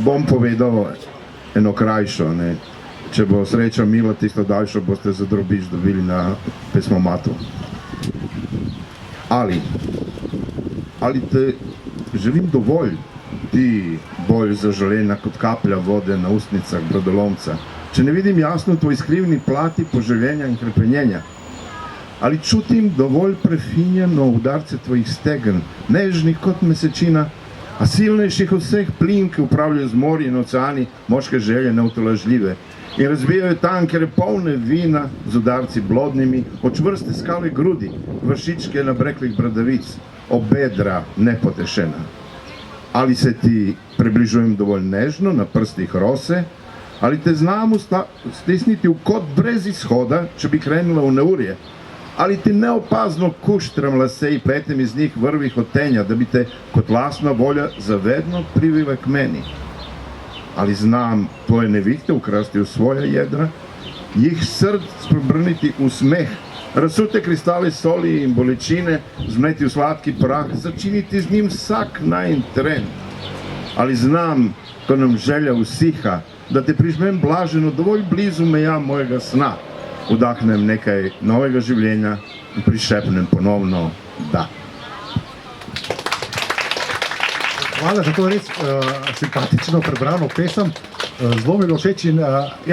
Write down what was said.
bom povedal eno krajšo, ne. Če bo sreča mila, tisto daljšo boste za drobiž dobili na pesmomatu. Ali te želim dovolj, ti bolj zaželena kot kaplja vode na ustnicah brodolomca, če ne vidim jasno tvoj skrivni plati poželjenja in krepenjenja? Ali čutim dovolj prefinjeno udarce tvojih stegen, nežnih kot mesečina, a silnejših od vseh plin, ki upravljajo z morji in oceani moške želje neutolažljive in razbijajo tankere polne vina z udarci blodnimi, od čvrste skale grudi, vršičke nabreklih bradavic, obedra nepotešena? Ali se ti približujem dovolj nežno na prstih rose, ali te znam stisniti v kot brez izhoda, če bi krenula v neurje? Ali ti neopazno kuštram lase in pletem iz njih vrvi hotenja, da bi te kot lastna volja zavedno privila k meni? Ali znam tvoje nevihte ukrasti v svoja jedra, jih src prebrniti v smeh, razsute kristale soli in bolečine zmleti v sladki prah, začiniti z njim vsak najin tren? Ali znam, ko nam želja usiha, da te prižmem blaženo dovolj blizu meja mojega sna, vdahnem nekaj novega življenja in prišepnem ponovno da? Hvala za to res simpatično prebrano pesem. Zelo mi je bilo všeč in